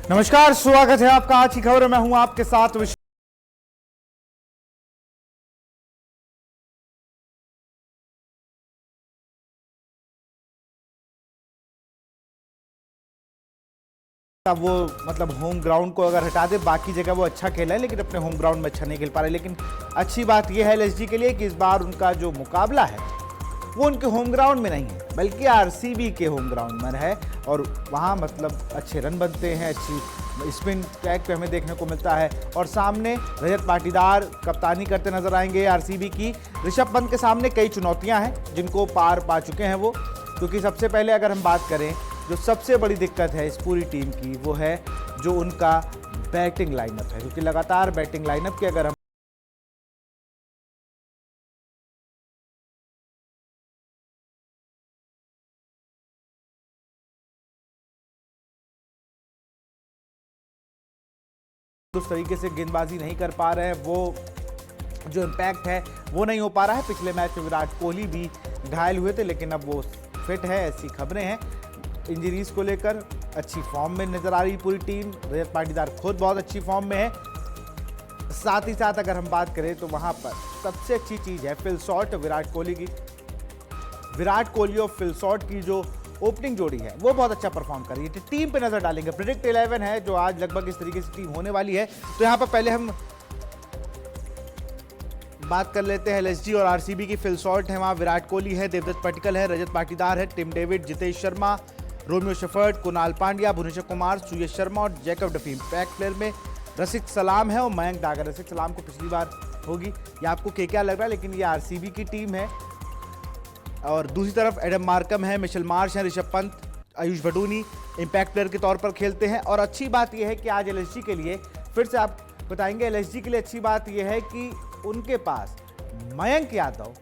नमस्कार, स्वागत है आपका आज की खबर। मैं हूं आपके साथ वो मतलब होम ग्राउंड को अगर हटा दे, बाकी जगह वो अच्छा खेला है लेकिन अपने होम ग्राउंड में अच्छा नहीं खेल पा रहे। लेकिन अच्छी बात यह है एलएसजी के लिए कि इस बार उनका जो मुकाबला है वो उनके होम ग्राउंड में नहीं है बल्कि आरसीबी के होम ग्राउंड में है और वहाँ मतलब अच्छे रन बनते हैं, अच्छी स्पिन ट्रैक पे हमें देखने को मिलता है। और सामने रजत पाटीदार कप्तानी करते नजर आएंगे आरसीबी की। ऋषभ पंत के सामने कई चुनौतियां हैं जिनको पार पा चुके हैं वो, क्योंकि सबसे पहले अगर हम बात करें जो सबसे बड़ी दिक्कत है इस पूरी टीम की वो है जो उनका बैटिंग लाइनअप है, क्योंकि लगातार बैटिंग लाइनअप की अगर हम उस तरीके से गेंदबाजी नहीं कर पा रहे हैं, वो जो इम्पैक्ट है वो नहीं हो पा रहा है। पिछले मैच में विराट कोहली भी घायल हुए थे लेकिन अब वो फिट है, ऐसी खबरें हैं। इंजरीज को लेकर अच्छी फॉर्म में नजर आ रही पूरी टीम। रजत पाटीदार खुद बहुत अच्छी फॉर्म में है। साथ ही साथ अगर हम बात करें तो वहां पर सबसे अच्छी चीज है फिल शॉट विराट कोहली की। विराट कोहली और फिल शॉट की जो ओपनिंग जोड़ी है वो बहुत अच्छा परफॉर्म कर रही है। टीम पे नजर डालेंगे, प्रेडिक्ट 11 है जो आज लगभग इस तरीके से टीम होने वाली है। तो यहां पर पहले हम बात कर लेते हैं एलएसजी और आरसीबी की। फिल शॉट है वहां, विराट कोहली है, देवदत्त पट्टिकल है, रजत पाटीदार है, Tim David, Jitesh Sharma, Romario Shepherd, Krunal Pandya, Bhuvneshwar Kumar, Suyash Sharma और जैकब डफीन। पैक प्लेयर में रसिक सलाम है और मयंक डागर। रसिक सलाम को पिछली बार होगी ये आपको क्या लग रहा है, लेकिन ये आरसीबी की टीम है। और दूसरी तरफ एडम मार्कम है, मिशेल मार्श है, ऋषभ पंत, आयुष भटूनी इंपैक्ट प्लेयर के तौर पर खेलते हैं। और अच्छी बात यह है कि आज एलएसजी के लिए फिर से आप बताएंगे, एलएसजी के लिए अच्छी बात यह है कि उनके पास मयंक यादव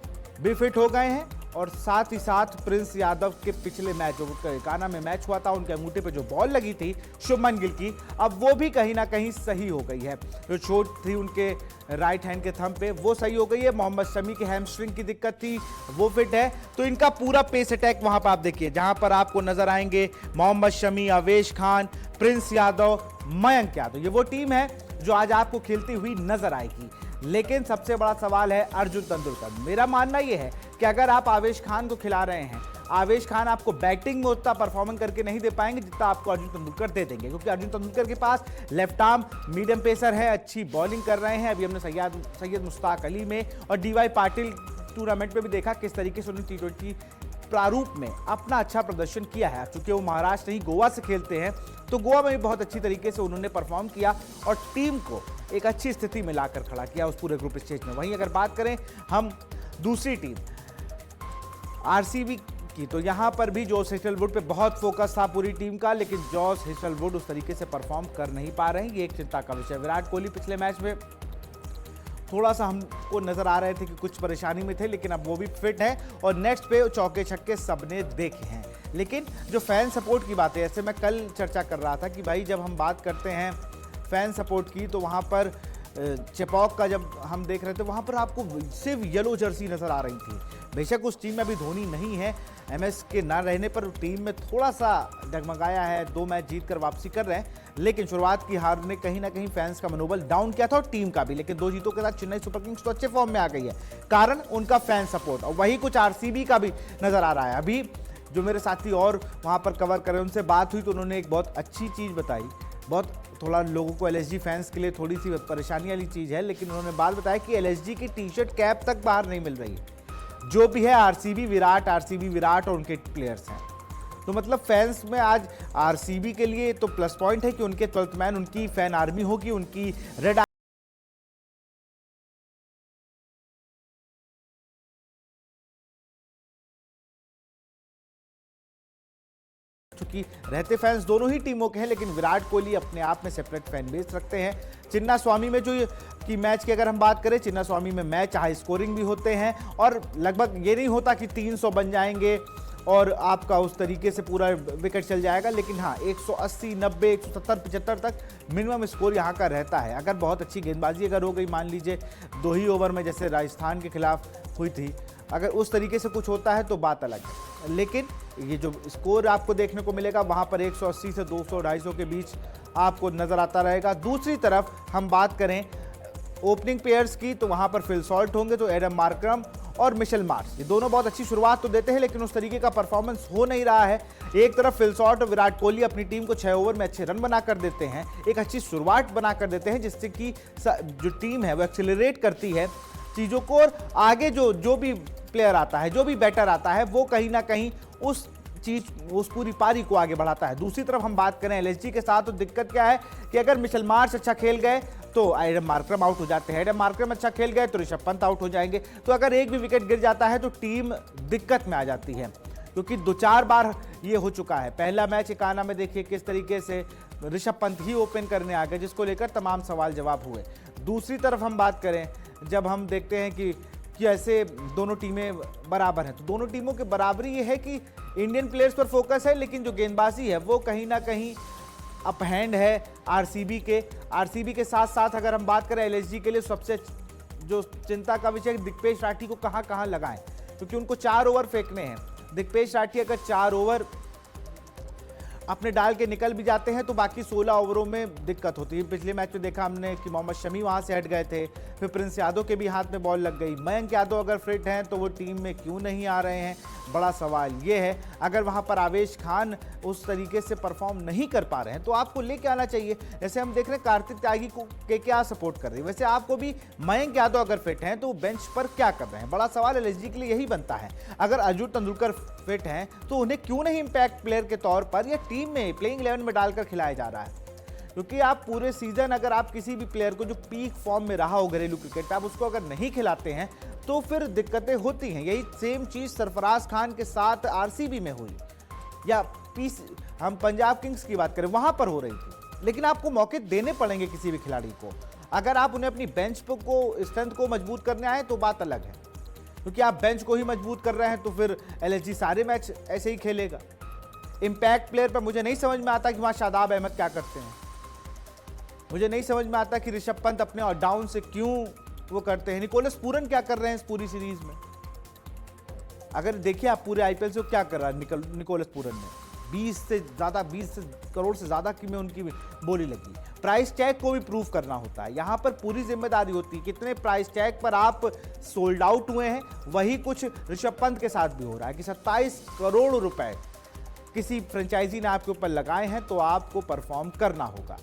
भी फिट हो गए हैं और साथ ही साथ प्रिंस यादव के पिछले मैच जो काना में मैच हुआ था उनके अंगूठे पे जो बॉल लगी थी शुभमन गिल की, अब वो भी कहीं ना कहीं सही हो गई है। जो चोट थी उनके राइट हैंड के थंब पे वो सही हो गई है। मोहम्मद शमी की हैमस्ट्रिंग की दिक्कत थी वो फिट है। तो इनका पूरा पेस अटैक वहां पर आप देखिए, जहां पर आपको नजर आएंगे मोहम्मद शमी, अवेश खान, प्रिंस यादव, मयंक यादव। ये वो टीम है जो आज आपको खेलती हुई नजर आएगी। लेकिन सबसे बड़ा सवाल है अर्जुन तेंदुलकर। मेरा मानना यह है कि अगर आप आवेश खान को खिला रहे हैं, आवेश खान आपको बैटिंग में उतना परफॉर्मेंस करके नहीं दे पाएंगे जितना आपको अर्जुन तेंदुलकर दे देंगे, क्योंकि अर्जुन तेंदुलकर के पास लेफ्ट आर्म मीडियम पेसर है, अच्छी बॉलिंग कर रहे हैं। अभी हमने सैयद मुश्ताक अली में और डीवाई पाटिल टूर्नामेंट में भी देखा किस तरीके से उन्होंने टी20 प्रारूप में अपना अच्छा प्रदर्शन किया है। चूंकि वो महाराष्ट्र नहीं गोवा से खेलते हैं तो गोवा में भी बहुत अच्छी तरीके से उन्होंने परफॉर्म किया और टीम को एक अच्छी स्थिति में लाकर खड़ा किया उस पूरे ग्रुप स्टेज में। वहीं अगर बात करें हम दूसरी टीम आरसीबी की, तो यहां पर भी जॉस हेजलवुड पे बहुत फोकस था पूरी टीम का, लेकिन जॉस हेजलवुड उस तरीके से परफॉर्म कर नहीं पा रहे हैं। ये एक चिंता का विषय। विराट कोहली पिछले मैच में थोड़ा सा हमको नजर आ रहे थे कि कुछ परेशानी में थे, लेकिन अब वो भी फिट है और नेक्स्ट पे चौके छक्के सबने देखे हैं। लेकिन जो फैन सपोर्ट की बात है, ऐसे मैं कल चर्चा कर रहा था कि भाई जब हम बात करते हैं फैन सपोर्ट की तो वहाँ पर चेपॉक का जब हम देख रहे थे वहाँ पर आपको सिर्फ येलो जर्सी नजर आ रही थी। बेशक उस टीम में अभी धोनी नहीं है, एमएस के ना रहने पर टीम में थोड़ा सा डगमगाया है। 2 मैच जीतकर वापसी कर रहे हैं, लेकिन शुरुआत की हार ने कहीं ना कहीं फैंस का मनोबल डाउन किया था और टीम का भी। लेकिन 2 जीतों के साथ चेन्नई सुपर किंग्स तो अच्छे फॉर्म में आ गई है, कारण उनका फैन सपोर्ट। और वही कुछ आरसीबी का भी नजर आ रहा है। अभी जो मेरे साथी और वहाँ पर कवर करें उनसे बात हुई तो उन्होंने एक बहुत अच्छी चीज़ बताई। बहुत थोड़ा लोगों को एलएसजी फैंस के लिए थोड़ी सी परेशानी वाली चीज़ है, लेकिन उन्होंने बात बताया कि एलएसजी की टी शर्ट कैप तक बाहर नहीं मिल रही है। जो भी है आरसीबी विराट और उनके प्लेयर्स हैं। तो मतलब फैंस में आज आरसीबी के लिए तो प्लस पॉइंट है कि उनके 12th मैन उनकी फैन आर्मी होगी, उनकी रेड चूंकि रहते फैंस दोनों ही टीमों के हैं, लेकिन विराट कोहली अपने आप में सेपरेट फैन बेस रखते हैं। चिन्ना स्वामी में जो कि मैच की अगर हम बात करें, चिन्ना स्वामी में मैच हाई स्कोरिंग भी होते हैं और लगभग ये नहीं होता कि 300 बन जाएंगे और आपका उस तरीके से पूरा विकेट चल जाएगा, लेकिन हाँ 180, 90, 170, 75 तक मिनिमम स्कोर यहाँ का रहता है। अगर बहुत अच्छी गेंदबाजी अगर हो गई, मान लीजिए 2 ही ओवर में जैसे राजस्थान के खिलाफ हुई थी अगर उस तरीके से कुछ होता है तो बात अलग है, लेकिन ये जो स्कोर आपको देखने को मिलेगा वहां पर 180 से 200 250 के बीच आपको नजर आता रहेगा। दूसरी तरफ हम बात करें ओपनिंग पेयर्स की, तो वहां पर फिल सॉल्ट होंगे, तो एडम मार्करम और मिशेल मार्श, ये दोनों बहुत अच्छी शुरुआत तो देते हैं, लेकिन उस तरीके का परफॉर्मेंस हो नहीं रहा है। एक तरफ फिल सॉल्ट और विराट कोहली अपनी टीम को 6 ओवर में अच्छे रन बनाकर देते हैं, एक अच्छी शुरुआत बनाकर देते हैं, जिससे कि जो टीम है वो एक्सेलरेट करती है चीज़ों को, और आगे जो भी प्लेयर आता है, जो भी बैटर आता है, वो कहीं ना कहीं उस पूरी पारी को आगे बढ़ाता है। दूसरी तरफ हम बात करें एलएसजी के साथ, तो दिक्कत क्या है कि अगर मिशेल मार्श अच्छा खेल गए तो एडम मार्करम आउट हो जाते हैं, एडम मार्करम अच्छा खेल गए तो ऋषभ पंत आउट हो जाएंगे। तो अगर एक भी विकेट गिर जाता है तो टीम दिक्कत में आ जाती है, क्योंकि 2-4 बार ये हो चुका है। पहला मैच इकाना में देखिए किस तरीके से ऋषभ पंत ही ओपन करने आ गए, जिसको लेकर तमाम सवाल जवाब हुए। दूसरी तरफ हम बात करें, जब हम देखते हैं कि ऐसे दोनों टीमें बराबर हैं, तो दोनों टीमों के बराबरी ये है कि इंडियन प्लेयर्स पर फोकस है, लेकिन जो गेंदबाजी है वो कहीं ना कहीं अप हैंड है आरसीबी के साथ साथ अगर हम बात करें एलएसजी के लिए सबसे जो चिंता का विषय दिग्पेश राठी को कहां लगाएं, क्योंकि उनको 4 ओवर फेंकने हैं। दिग्पेश राठी अगर 4 ओवर अपने डाल के निकल भी जाते हैं तो बाकी 16 ओवरों में दिक्कत होती है। पिछले मैच में देखा हमने कि मोहम्मद शमी वहां से हट गए थे, फिर प्रिंस यादव के भी हाथ में बॉल लग गई। मयंक यादव अगर फिट हैं तो वो टीम में क्यों नहीं आ रहे हैं, बड़ा सवाल ये है। अगर वहां पर आवेश खान उस तरीके से परफॉर्म नहीं कर पा रहे हैं तो आपको लेके आना चाहिए। जैसे हम देख रहे हैं कार्तिक त्यागी को क्या सपोर्ट कर रही है, वैसे आपको भी मयंक यादव अगर फिट हैं तो बेंच पर क्या कर रहे हैं, बड़ा सवाल एलएसजी के लिए यही बनता है। अगर अर्जुन तेंदुलकर फिट हैं तो उन्हें क्यों नहीं इंपैक्ट प्लेयर के तौर पर या टीम में प्लेइंग 11 में डालकर खिलाया जा रहा है, क्योंकि आप पूरे सीजन अगर आप किसी भी प्लेयर को जो पीक फॉर्म में रहा हो घरेलू क्रिकेट, आप उसको अगर नहीं खिलाते हैं तो फिर दिक्कतें होती हैं। यही सेम चीज सरफराज खान के साथ आरसीबी में हुई, या हम पंजाब किंग्स की बात करें वहां पर हो रही थी, लेकिन आपको मौके देने पड़ेंगे किसी भी खिलाड़ी को। अगर आप उन्हें अपनी बेंच को स्ट्रेंथ को मजबूत करने आए तो बात अलग है, क्योंकि आप बेंच को ही मजबूत कर रहे हैं तो फिर एलएसजी सारे मैच ऐसे ही खेलेगा। इंपैक्ट प्लेयर पर मुझे नहीं समझ में आता कि वहां शादाब अहमद क्या करते हैं, मुझे नहीं समझ में आता कि ऋषभ पंत अपने और डाउन से क्यों वो करते हैं, निकोलस पूरन क्या कर रहे हैं इस पूरी सीरीज में। अगर देखिए आप पूरे आईपीएल से क्या कर रहा है निकोलस पूरन ने, 20 करोड़ से ज्यादा की में उनकी बोली लगी। प्राइस टैग को भी प्रूव करना होता है, यहां पर पूरी जिम्मेदारी होती है कितने प्राइस टैग पर आप सोल्ड आउट हुए हैं। वही कुछ ऋषभ पंत के साथ भी हो रहा है कि 27 करोड़ रुपए किसी फ्रेंचाइजी ने आपके ऊपर लगाए हैं तो आपको परफॉर्म करना होगा।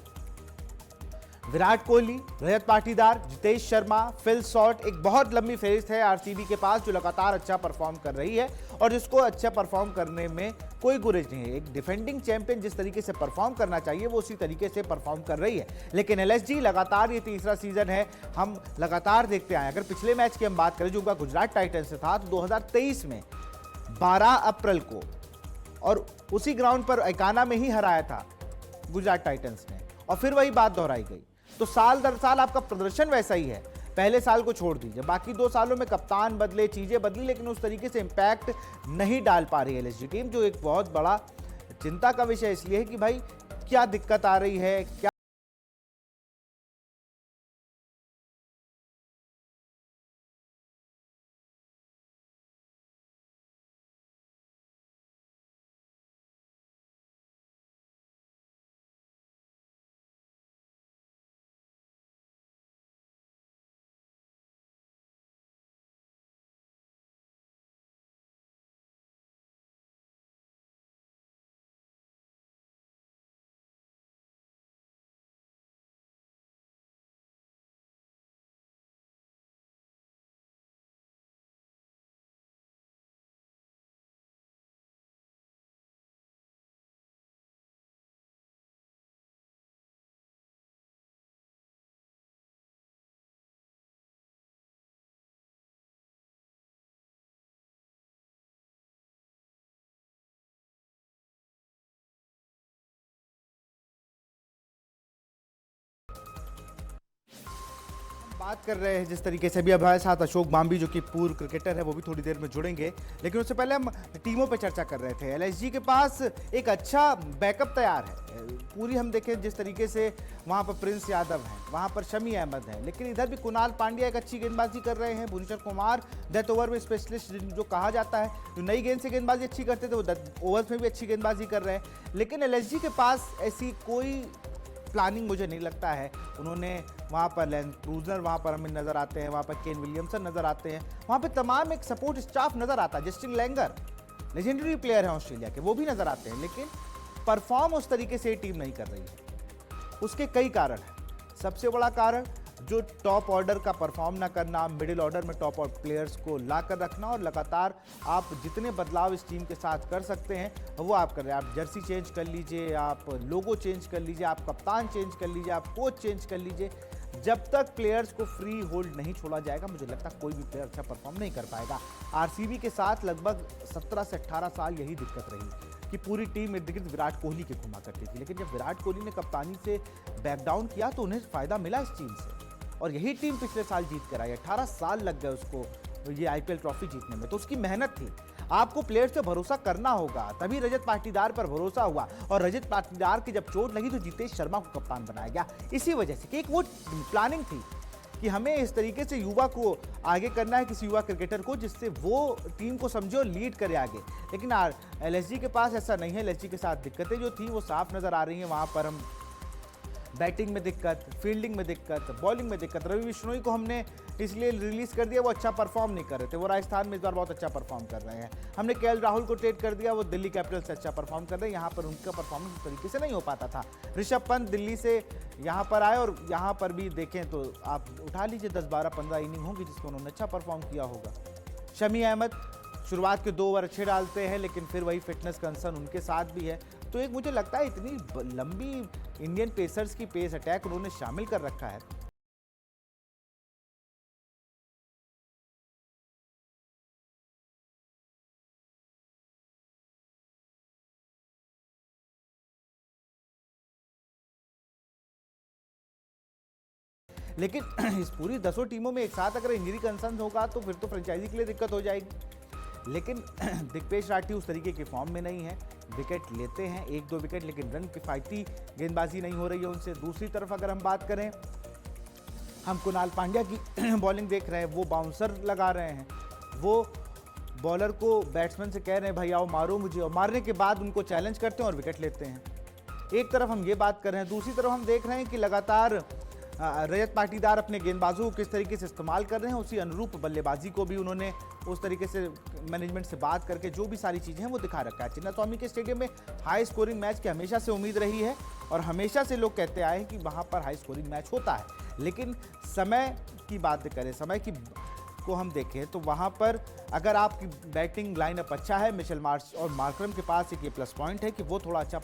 विराट कोहली, रजत पाटीदार, जितेश शर्मा, फिल सॉल्ट, एक बहुत लंबी फेज है आरसीबी के पास जो लगातार अच्छा परफॉर्म कर रही है और जिसको अच्छा परफॉर्म करने में कोई गुरेज नहीं है। एक डिफेंडिंग चैंपियन जिस तरीके से परफॉर्म करना चाहिए वो उसी तरीके से परफॉर्म कर रही है, लेकिन एलएसजी लगातार ये तीसरा सीजन है, हम लगातार देखते आए। अगर पिछले मैच की हम बात करें जो उनका गुजरात टाइटंस से था, तो 2023 में 12 अप्रैल को और उसी ग्राउंड पर इकाना में ही हराया था गुजरात टाइटंस ने, और फिर वही बात दोहराई गई। तो साल दर साल आपका प्रदर्शन वैसा ही है, पहले साल को छोड़ दीजिए, बाकी 2 सालों में कप्तान बदले, चीजें बदली, लेकिन उस तरीके से इंपैक्ट नहीं डाल पा रही है एलएसजी टीम, जो एक बहुत बड़ा चिंता का विषय इसलिए है कि भाई क्या दिक्कत आ रही है, क्या बात कर रहे हैं जिस तरीके से भी, अब हमारे साथ अशोक बाम्बी जो कि पूर्व क्रिकेटर है, वो भी थोड़ी देर में जुड़ेंगे। लेकिन उससे पहले हम टीमों पे चर्चा कर रहे थे। एलएसजी के पास एक अच्छा बैकअप तैयार है पूरी। हम देखें जिस तरीके से वहां पर प्रिंस यादव है, वहां पर शमी अहमद है, लेकिन इधर भी कुणाल पांड्या एक अच्छी गेंदबाजी कर रहे हैं। भुवनेश्वर कुमार डेथ ओवर में स्पेशलिस्ट जो कहा जाता है, जो नई गेंद से गेंदबाजी अच्छी करते थे, वो डेथ ओवर्स में भी अच्छी गेंदबाजी कर रहे हैं। लेकिन एलएसजी के पास ऐसी कोई प्लानिंग मुझे नहीं लगता है। उन्होंने वहाँ पर लेंस क्रूजर वहाँ पर हमें नज़र आते हैं, वहाँ पर केन विलियमसन नज़र आते हैं, वहाँ पे तमाम एक सपोर्ट स्टाफ नज़र आता है। जस्टिन लैंगर लेजेंडरी प्लेयर है ऑस्ट्रेलिया के, वो भी नज़र आते हैं, लेकिन परफॉर्म उस तरीके से टीम नहीं कर रही है। उसके कई कारण हैं। सबसे बड़ा कारण जो टॉप ऑर्डर का परफॉर्म ना करना, मिडिल ऑर्डर में टॉप प्लेयर्स को ला कर रखना, और लगातार आप जितने बदलाव इस टीम के साथ कर सकते हैं वो आप कर रहे हैं। आप जर्सी चेंज कर लीजिए, आप लोगो चेंज कर लीजिए, आप कप्तान चेंज कर लीजिए, आप कोच चेंज कर लीजिए, जब तक प्लेयर्स को फ्री होल्ड नहीं छोड़ा जाएगा, मुझे लगता है कोई भी प्लेयर अच्छा परफॉर्म नहीं कर पाएगा। आरसीबी के साथ लगभग 17 से 18 साल यही दिक्कत रही कि पूरी टीम इर्द गिर्द विराट कोहली के घुमा करती थी, लेकिन जब विराट कोहली ने कप्तानी से बैक डाउन किया तो उन्हें फायदा मिला इस टीम से, और यही टीम पिछले साल जीत कर आई। 18 साल लग गए उसको ये आईपीएल ट्रॉफी जीतने में, तो उसकी मेहनत थी। आपको प्लेयर से भरोसा करना होगा, तभी रजत पाटीदार पर भरोसा हुआ, और रजत पाटीदार की जब चोट लगी तो जितेश शर्मा को कप्तान बनाया गया, इसी वजह से कि एक वो प्लानिंग थी कि हमें इस तरीके से युवा को आगे करना है, किसी युवा क्रिकेटर को, जिससे वो टीम को समझे और लीड करे आगे। लेकिन एलएसजी के पास ऐसा नहीं है। एलएसजी के साथ दिक्कतें जो थी वो साफ नजर आ रही हैं। वहां पर हम बैटिंग में दिक्कत, फील्डिंग में दिक्कत, बॉलिंग में दिक्कत। रवि बिश्नोई को हमने इसलिए रिलीज कर दिया, वो अच्छा परफॉर्म नहीं कर रहे थे। वो राजस्थान में इस बार बहुत अच्छा परफॉर्म कर रहे हैं। हमने केएल राहुल को ट्रेड कर दिया, वो दिल्ली कैपिटल्स से अच्छा परफॉर्म कर रहे हैं। यहाँ पर उनका परफॉर्मेंस इस तरीके से नहीं हो पाता था। ऋषभ पंत दिल्ली से यहाँ पर आए, और यहाँ पर भी देखें तो आप उठा लीजिए 10, 12, 15 इनिंग होंगी जिसमें उन्होंने अच्छा परफॉर्म किया होगा। शमी अहमद शुरुआत के 2 ओवर अच्छे डालते हैं, लेकिन फिर वही फिटनेस कंसर्न उनके साथ भी है। तो एक मुझे लगता है इतनी लंबी इंडियन पेसर्स की पेस अटैक उन्होंने शामिल कर रखा है। लेकिन इस पूरी 10 टीमों में एक साथ अगर इंजरी कंसर्न होगा तो फिर तो फ्रेंचाइजी के लिए दिक्कत हो जाएगी। लेकिन दिग्पेश राठी उस तरीके के फॉर्म में नहीं है। विकेट लेते हैं 1-2 विकेट, लेकिन रन किफायती गेंदबाजी नहीं हो रही है उनसे। दूसरी तरफ अगर हम बात करें, हम कुणाल पांड्या की बॉलिंग देख रहे हैं, वो बाउंसर लगा रहे हैं, वो बॉलर को बैट्समैन से कह रहे हैं भाई आओ मारो मुझे, और मारने के बाद उनको चैलेंज करते हैं और विकेट लेते हैं। एक तरफ हम ये बात कर रहे हैं, दूसरी तरफ हम देख रहे हैं कि लगातार रजत पाटीदार अपने गेंदबाजों को किस तरीके से इस्तेमाल कर रहे हैं। उसी अनुरूप बल्लेबाजी को भी उन्होंने उस तरीके से मैनेजमेंट से बात करके जो भी सारी चीज़ें हैं वो दिखा रखा है। चिन्नास्वामी के स्टेडियम में हाई स्कोरिंग मैच की हमेशा से उम्मीद रही है, और हमेशा से लोग कहते आए हैं कि वहाँ पर हाई स्कोरिंग मैच होता है। लेकिन समय की बात करें, समय की को हम देखें तो वहाँ पर अगर आपकी बैटिंग लाइनअप अच्छा है, मिचेल मार्श और मार्करम के पास एक ये प्लस पॉइंट है कि वो थोड़ा अच्छा